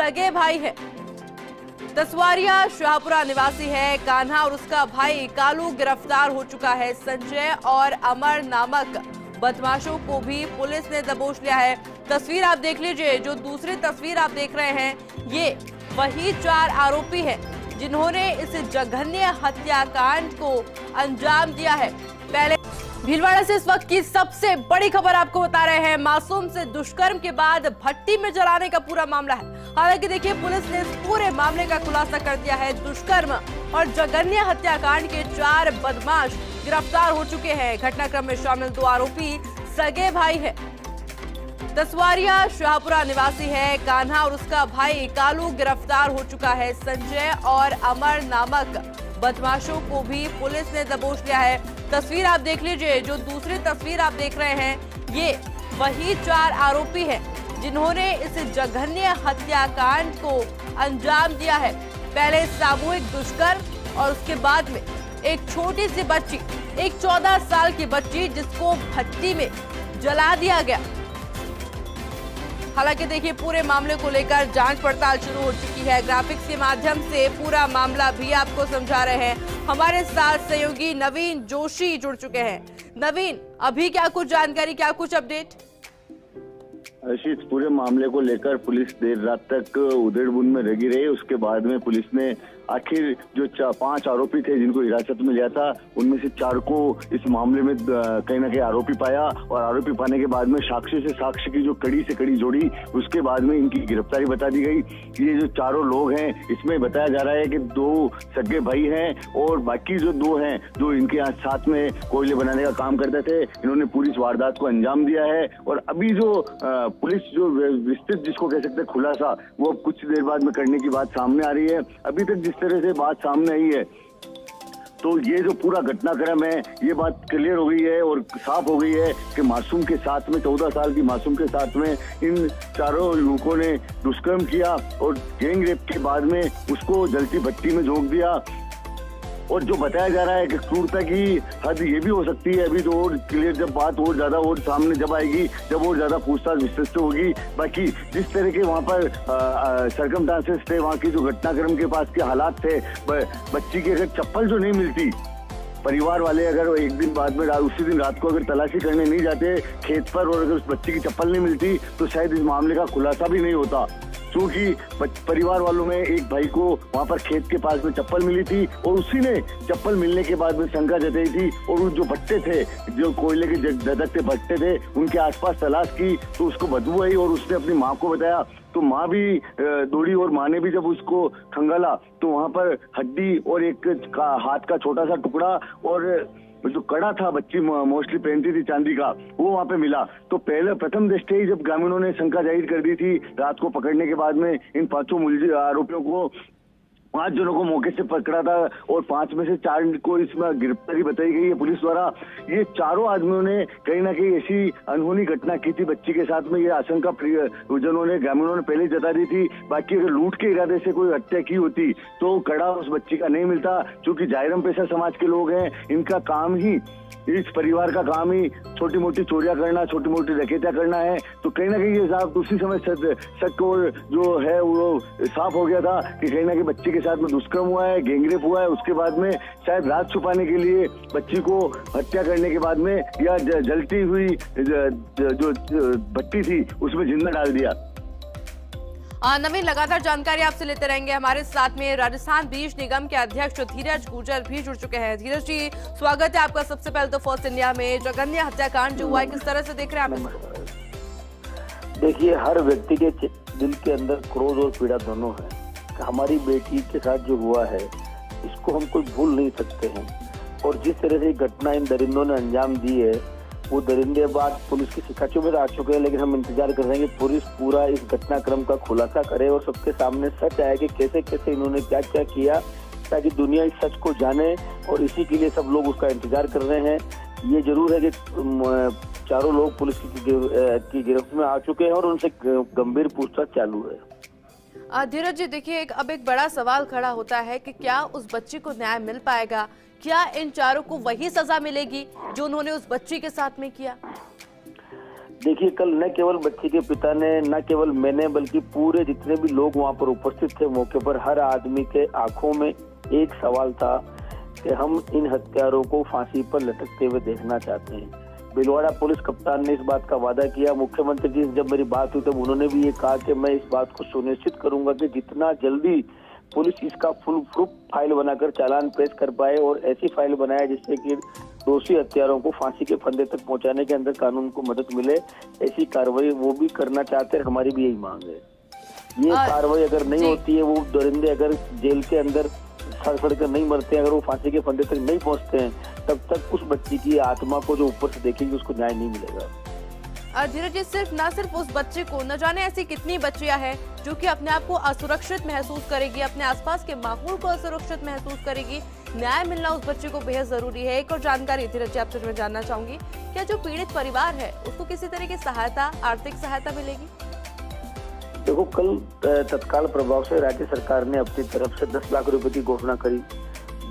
सगे भाई है। तसवारिया शाहपुरा निवासी है कान्हा और उसका भाई कालू गिरफ्तार हो चुका है। संजय और अमर नामक बदमाशों को भी पुलिस ने दबोच लिया है। तस्वीर आप देख लीजिए, जो दूसरी तस्वीर आप देख रहे हैं ये वही 4 आरोपी हैं जिन्होंने इस जघन्य हत्याकांड को अंजाम दिया है। पहले भीलवाड़ा से इस वक्त की सबसे बड़ी खबर आपको बता रहे हैं। मासूम से दुष्कर्म के बाद भट्टी में जलाने का पूरा मामला है। हालांकि देखिए, पुलिस ने इस पूरे मामले का खुलासा कर दिया है। दुष्कर्म और जघन्य हत्याकांड के 4 बदमाश गिरफ्तार हो चुके हैं। घटनाक्रम में शामिल 2 आरोपी सगे भाई है। तसवारिया शाहपुरा निवासी है कान्हा और उसका भाई कालू गिरफ्तार हो चुका है। संजय और अमर नामक बदमाशों को भी पुलिस ने दबोच लिया है। तस्वीर आप देख लीजिए, जो दूसरी तस्वीर आप देख रहे हैं ये वही 4 आरोपी हैं जिन्होंने इस जघन्य हत्याकांड को अंजाम दिया है। पहले सामूहिक दुष्कर्म और उसके बाद में एक छोटी सी बच्ची, एक 14 साल की बच्ची जिसको भट्टी में जला दिया गया। हालांकि देखिए, पूरे मामले को लेकर जांच पड़ताल शुरू हो चुकी है। ग्राफिक्स के माध्यम से पूरा मामला भी आपको समझा रहे हैं। हमारे साथ सहयोगी नवीन जोशी जुड़ चुके हैं। नवीन, अभी क्या कुछ जानकारी, क्या कुछ अपडेट? इस पूरे मामले को लेकर पुलिस देर रात तक उधेड़बुन में लगी रही। उसके बाद में पुलिस ने आखिर जो 5 आरोपी थे जिनको हिरासत में लिया था, उनमें से 4 को इस मामले में कहीं ना कहीं आरोपी पाया और आरोपी पाने के बाद में साक्ष्य से साक्ष्य की जो कड़ी से कड़ी जोड़ी, उसके बाद में इनकी गिरफ्तारी बता दी गई। ये जो 4 लोग हैं, इसमें बताया जा रहा है कि 2 सगे भाई हैं और बाकी जो 2 हैं जो इनके यहाँ साथ में कोयले बनाने का काम करते थे, इन्होंने पूरी इस वारदात को अंजाम दिया है। और अभी जो पुलिस जो विस्तृत जिसको कह सकते हैं खुलासा, वो कुछ देर बाद में करने की बात सामने आ रही है। अभी तक जिस तरह से बात सामने आई है, तो ये जो पूरा घटनाक्रम है, ये बात क्लियर हो गई है और साफ हो गई है कि मासूम के साथ में, 14 साल की मासूम के साथ में इन 4 युवकों ने दुष्कर्म किया और गैंग रेप के बाद में उसको जलती भट्टी में झोंक दिया। और जो बताया जा रहा है कि क्रूरता की हद ये भी हो सकती है, अभी तो और क्लियर जब बात और ज्यादा और सामने जब आएगी, जब और ज्यादा पूछताछ विस्तृत होगी। बाकी जिस तरह के वहाँ पर सर्कमस्टांसेस थे, वहाँ की जो घटनाक्रम के पास के हालात थे, बच्ची की अगर चप्पल जो नहीं मिलती, परिवार वाले अगर एक दिन बाद में उसी दिन रात को अगर तलाशी करने नहीं जाते खेत पर और अगर उस बच्ची की चप्पल नहीं मिलती, तो शायद इस मामले का खुलासा भी नहीं होता। क्योंकि परिवार वालों में एक भाई को वहां पर खेत के पास में चप्पल मिली थी और उसी ने चप्पल मिलने के बाद में शंका जताई थी और उस जो भट्टे थे, जो कोयले के धधकते भट्टे थे, उनके आसपास तलाश की तो उसको बदबू आई और उसने अपनी माँ को बताया। तो माँ भी दौड़ी और माँ ने भी जब उसको खंगाला तो वहां पर हड्डी और एक हाथ का छोटा सा टुकड़ा और जो कड़ा था, बच्ची मोस्टली पहनती थी चांदी का, वो वहाँ पे मिला। तो पहले प्रथम दृष्टया ही जब ग्रामीणों ने शंका जाहिर कर दी थी, रात को पकड़ने के बाद में इन 5 आरोपियों को, 5 जनों को मौके से पकड़ा था और 5 में से 4 को इसमें गिरफ्तारी बताई गई है पुलिस द्वारा। ये 4 आदमियों ने कहीं ना कहीं ऐसी अनहोनी घटना की थी बच्ची के साथ में, ये आशंका जनों ने, ग्रामीणों ने पहले जता दी थी। बाकी अगर लूट के इरादे से कोई हत्या की होती तो कड़ा उस बच्ची का नहीं मिलता। क्योंकि जाहिरम पेशा समाज के लोग हैं, इनका काम ही, इस परिवार का काम ही छोटी मोटी चोरियां करना, छोटी मोटी डकैतियां करना है। तो कहीं ना कहीं ये साफ उसी समय शक और जो है वो साफ हो गया था कि कहीं ना कहीं बच्ची के साथ में दुष्कर्म हुआ है, गैंगरेप हुआ है। उसके बाद में शायद राज छुपाने के लिए बच्ची को हत्या करने के बाद में या जलती हुई जो भट्टी थी उसमें जिंदा डाल दिया। नवीन, लगातार जानकारी आपसे लेते रहेंगे। हमारे साथ में राजस्थान बीज निगम के अध्यक्ष धीरज गुर्जर भी जुड़ चुके हैं। धीरज जी, स्वागत है आपका। सबसे पहले तो फर्स्ट इंडिया में जघन्य हत्याकांड जो हुआ है, किस तरह से देख रहे हैं आप इसको? देखिए, हर व्यक्ति के दिल के अंदर क्रोध और पीड़ा दोनों है। हमारी बेटी के साथ जो हुआ है, इसको हम कोई भूल नहीं सकते हैं। और जिस तरह से घटना इन दरिंदों ने अंजाम दी है, वो दरिंदे बाद पुलिस की शिकायतों में आ चुके हैं, लेकिन हम इंतजार कर रहे हैं कि पुलिस पूरा इस घटनाक्रम का खुलासा करे और सबके सामने सच आए कि कैसे कैसे इन्होंने क्या क्या किया, ताकि दुनिया इस सच को जाने। और इसी के लिए सब लोग उसका इंतजार कर रहे हैं। ये जरूर है कि 4 लोग पुलिस की गिरफ्त में आ चुके हैं और उनसे गंभीर पूछताछ चालू है। धीरज जी, देखिए, अब एक बड़ा सवाल खड़ा होता है कि क्या उस बच्ची को न्याय मिल पाएगा? क्या इन 4 को वही सजा मिलेगी जो उन्होंने उस बच्ची के साथ में किया? देखिए, कल न केवल बच्चे के पिता ने, न केवल मैंने, बल्कि पूरे जितने भी लोग वहाँ पर उपस्थित थे मौके पर, हर आदमी के आंखों में एक सवाल था कि हम इन हत्यारों को फांसी पर लटकते हुए देखना चाहते हैं। भीलवाड़ा पुलिस कप्तान ने इस बात का वादा किया। मुख्यमंत्री जी से जब मेरी बात हुई तब उन्होंने भी ये कहा कि मैं इस बात को सुनिश्चित करूंगा कि जितना जल्दी पुलिस इसका फुल प्रूफ फाइल बनाकर चालान पेश कर पाए और ऐसी फाइल बनाए जिससे कि दोषी हत्यारों को फांसी के फंदे तक पहुंचाने के अंदर कानून को मदद मिले, ऐसी कार्रवाई वो भी करना चाहते हैं। हमारी भी यही मांग है। ये कार्रवाई अगर नहीं होती है, वो दरिंदे अगर जेल के अंदर सड़ कर नहीं मरते हैं, अगर वो फांसी के फंदे तक नहीं पहुंचते हैं, तब तक उस बच्ची की आत्मा को जो ऊपर से देखेगी उसको न्याय नहीं मिलेगा। धीरज जी, न सिर्फ उस बच्चे को, न जाने ऐसी कितनी बच्चियां हैं जो कि अपने आप को असुरक्षित महसूस करेगी, अपने आसपास के माहौल को असुरक्षित महसूस करेगी। न्याय मिलना उस बच्चे को बेहद जरूरी है। एक और जानकारी धीरज जी आपसे मैं जानना चाहूंगी, क्या जो पीड़ित परिवार है उसको किसी तरह की सहायता, आर्थिक सहायता मिलेगी? देखो, कल तत्काल प्रभाव से राज्य सरकार ने अपनी तरफ से 10 लाख रुपए की घोषणा करी।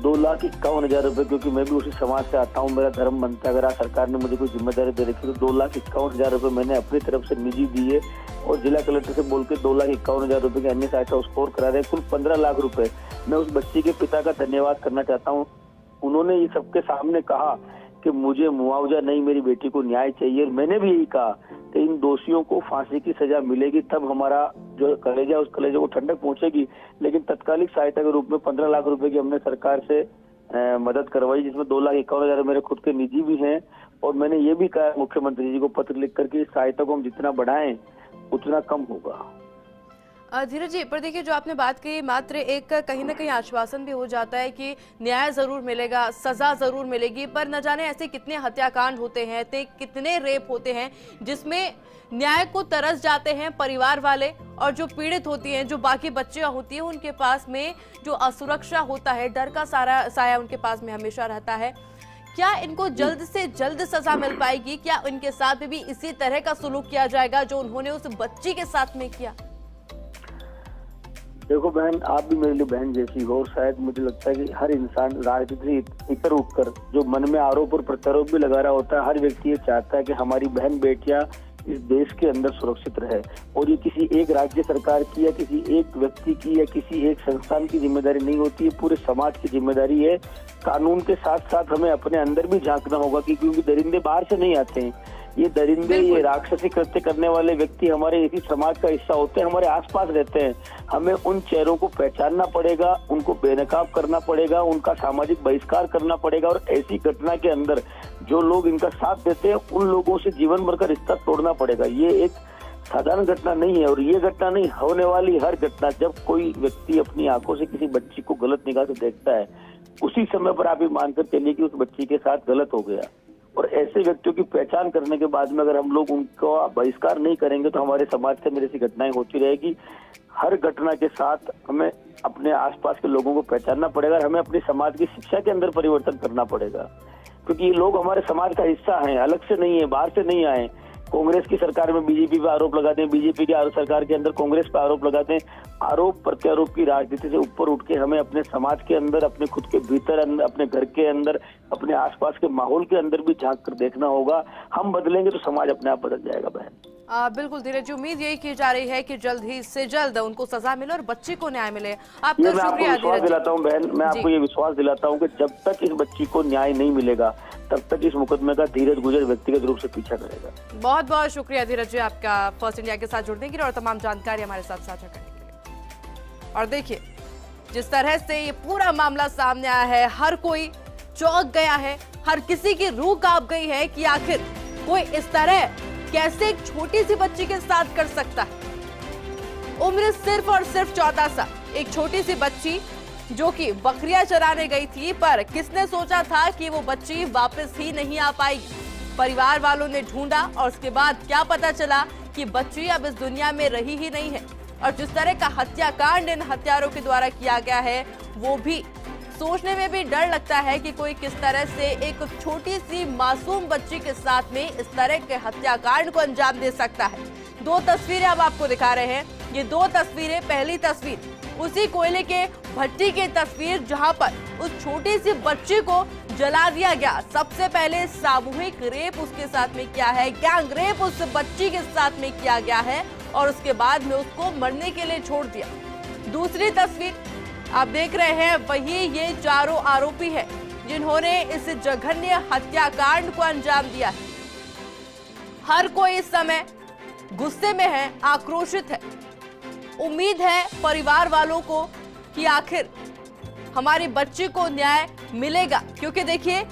2,51,000 रुपए, क्योंकि मैं भी उसी समाज से आता हूँ, मेरा धर्म बनता है, अगर आज सरकार ने मुझे कोई जिम्मेदारी दे रखी तो 2,51,000 रुपए मैंने अपनी तरफ से निजी दिए और जिला कलेक्टर से बोल के 2,51,000 रुपए की अन्य सहायता उसको और करा रहे। कुल 15 लाख रुपए मैं उस बच्ची के पिता का धन्यवाद करना चाहता हूँ। उन्होंने ये सबके सामने कहा कि मुझे मुआवजा नहीं, मेरी बेटी को न्याय चाहिए। और मैंने भी यही कहा कि इन दोषियों को फांसी की सजा मिलेगी, तब हमारा जो कलेजा उस कलेजे को ठंडक पहुंचेगी। लेकिन तत्कालिक सहायता के रूप में 15 लाख रुपए की हमने सरकार से मदद करवाई, जिसमें 2,51,000 मेरे खुद के निजी भी हैं। और मैंने ये भी कहा मुख्यमंत्री जी को पत्र लिख करके इस सहायता को हम जितना बढ़ाएं उतना कम होगा। धीरज जी, पर देखिए, जो आपने बात कही, मात्र एक कहीं ना कहीं आश्वासन भी हो जाता है कि न्याय जरूर मिलेगा, सजा जरूर मिलेगी, पर न जाने ऐसे कितने हत्याकांड होते हैं, कितने रेप होते हैं जिसमें न्याय को तरस जाते हैं परिवार वाले, और जो पीड़ित होती हैं, जो बाकी बच्चियां होती हैं, उनके पास में जो असुरक्षा होता है, डर का साया उनके पास में हमेशा रहता है। क्या इनको जल्द से जल्द सजा मिल पाएगी? क्या इनके साथ भी इसी तरह का सुलूक किया जाएगा जो उन्होंने उस बच्ची के साथ में किया? देखो बहन, आप भी मेरे लिए बहन जैसी हो, और शायद मुझे लगता है कि हर इंसान राजनीति से इतर उठकर जो मन में आरोप और प्रत्यारोप भी लगा रहा होता है, हर व्यक्ति ये चाहता है कि हमारी बहन बेटियां इस देश के अंदर सुरक्षित रहे। और ये किसी एक राज्य सरकार की या किसी एक व्यक्ति की या किसी एक संस्थान की जिम्मेदारी नहीं होती है, पूरे समाज की जिम्मेदारी है। कानून के साथ साथ हमें अपने अंदर भी झांकना होगा, क्योंकि दरिंदे बाहर से नहीं आते हैं। ये दरिंदे, ये राक्षसी कृत्य करने वाले व्यक्ति हमारे इसी समाज का हिस्सा होते हैं, हमारे आसपास रहते हैं। हमें उन चेहरों को पहचानना पड़ेगा, उनको बेनकाब करना पड़ेगा, उनका सामाजिक बहिष्कार करना पड़ेगा। और ऐसी घटना के अंदर जो लोग इनका साथ देते हैं, उन लोगों से जीवन भर का रिश्ता तोड़ना पड़ेगा। ये एक साधारण घटना नहीं है, और ये घटना नहीं, होने वाली हर घटना, जब कोई व्यक्ति अपनी आंखों से किसी बच्ची को गलत निगाह से देखता है, उसी समय पर आप ये मानकर चलिए कि उस बच्ची के साथ गलत हो गया। और ऐसे व्यक्तियों की पहचान करने के बाद में अगर हम लोग उनको बहिष्कार नहीं करेंगे तो हमारे समाज के अंदर ऐसी घटनाएं होती रहेगी। हर घटना के साथ हमें अपने आसपास के लोगों को पहचानना पड़ेगा और हमें अपने समाज की शिक्षा के अंदर परिवर्तन करना पड़ेगा, क्योंकि ये लोग हमारे समाज का हिस्सा हैं, अलग से नहीं है, बाहर से नहीं आए। कांग्रेस की सरकार में बीजेपी पे आरोप लगाते हैं, बीजेपी की सरकार के अंदर कांग्रेस पे आरोप लगाते हैं। आरोप प्रत्यारोप की राजनीति से ऊपर उठ के हमें अपने समाज के अंदर, अपने खुद के भीतर, अपने घर के अंदर, अपने आसपास के माहौल के अंदर भी झांक कर देखना होगा। हम बदलेंगे तो समाज अपने आप बदल जाएगा बहन। बिल्कुल धीरज जी, उम्मीद यही की जा रही है कि जल्द ही से जल्द उनको सजा मिले और बच्ची को न्याय मिले। आपका शुक्रिया विश्वास दिलाता हूँ बहन, मैं आपको ये विश्वास दिलाता हूँ कि जब तक इस बच्ची को न्याय नहीं मिलेगा तब तक इस मुकदमे का धीरज गुजर व्यक्तिगत रूप से पीछा करेगा। बहुत बहुत शुक्रिया धीरज जी आपका फर्स्ट इंडिया के साथ जुड़ने के लिए और तमाम जानकारी हमारे साथ साझा करने के लिए। और देखिए, जिस तरह से ये पूरा मामला सामने आया है, हर कोई चौंक गया है, हर किसी की रूह कांप गई है कि आखिर कोई इस तरह कैसे एक छोटी सी बच्ची के साथ कर सकता है। उम्र सिर्फ और सिर्फ 14 साल, एक छोटी सी बच्ची जो कि बकरियां चराने गई थी, पर किसने सोचा था कि वो बच्ची वापस ही नहीं आ पाएगी। परिवार वालों ने ढूंढा और उसके बाद क्या पता चला कि बच्ची अब इस दुनिया में रही ही नहीं है। और जिस तरह का हत्याकांड इन हत्यारों के द्वारा किया गया है, वो भी सोचने में भी डर लगता है कि कोई किस तरह से एक छोटी सी मासूम बच्ची के साथ में इस तरह के हत्याकांड को अंजाम दे सकता है। दो तस्वीरें अब आपको दिखा रहे हैं। ये दो तस्वीरें, पहली तस्वीर उसी कोयले के भट्टी की तस्वीर जहां पर उस छोटी सी बच्ची को जला दिया गया। सबसे पहले सामूहिक रेप उसके साथ में किया है, गैंग रेप उस बच्ची के साथ में किया गया है और उसके बाद में उसको मरने के लिए छोड़ दिया। दूसरी तस्वीर आप देख रहे हैं, वही ये चारों आरोपी है जिन्होंने इस जघन्य हत्याकांड को अंजाम दिया है। हर कोई इस समय गुस्से में है, आक्रोशित है। उम्मीद है परिवार वालों को कि आखिर हमारी बच्ची को न्याय मिलेगा, क्योंकि देखिए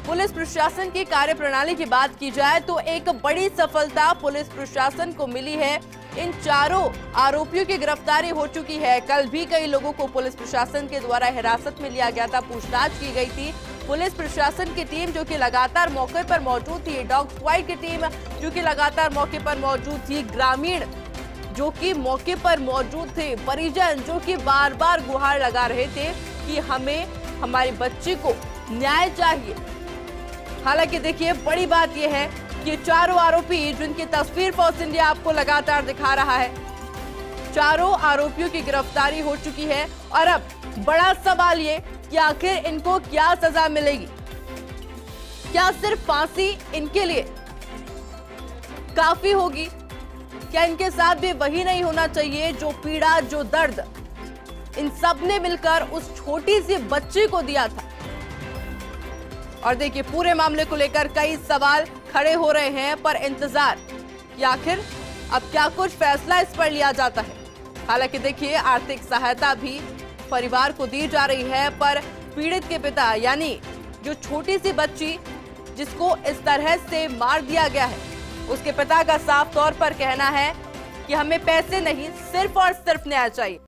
पुलिस प्रशासन की कार्यप्रणाली की बात की जाए तो एक बड़ी सफलता पुलिस प्रशासन को मिली है। इन चारों आरोपियों की गिरफ्तारी हो चुकी है। कल भी कई लोगों को पुलिस प्रशासन के द्वारा हिरासत में लिया गया था, पूछताछ की गई थी। पुलिस प्रशासन की टीम जो कि लगातार मौके पर मौजूद थी, डॉग स्क्वाड की टीम जो कि लगातार मौके पर मौजूद थी, ग्रामीण जो कि मौके पर मौजूद थे, परिजन जो कि बार बार गुहार लगा रहे थे कि हमें हमारी बच्ची को न्याय चाहिए। हालांकि देखिए बड़ी बात यह है कि चारों आरोपी जिनकी तस्वीर फोर्स इंडिया आपको लगातार दिखा रहा है, चारों आरोपियों की गिरफ्तारी हो चुकी है। और अब बड़ा सवाल ये कि आखिर इनको क्या सजा मिलेगी। क्या सिर्फ फांसी इनके लिए काफी होगी? क्या इनके साथ भी वही नहीं होना चाहिए जो पीड़ा, जो दर्द इन सब ने मिलकर उस छोटी सी बच्ची को दिया था? और देखिए पूरे मामले को लेकर कई सवाल खड़े हो रहे हैं, पर इंतजार कि आखिर अब क्या कुछ फैसला इस पर लिया जाता है। हालांकि देखिए आर्थिक सहायता भी परिवार को दी जा रही है, पर पीड़ित के पिता यानी जो छोटी सी बच्ची जिसको इस तरह से मार दिया गया है, उसके पिता का साफ तौर पर कहना है कि हमें पैसे नहीं, सिर्फ और सिर्फ न्याय चाहिए।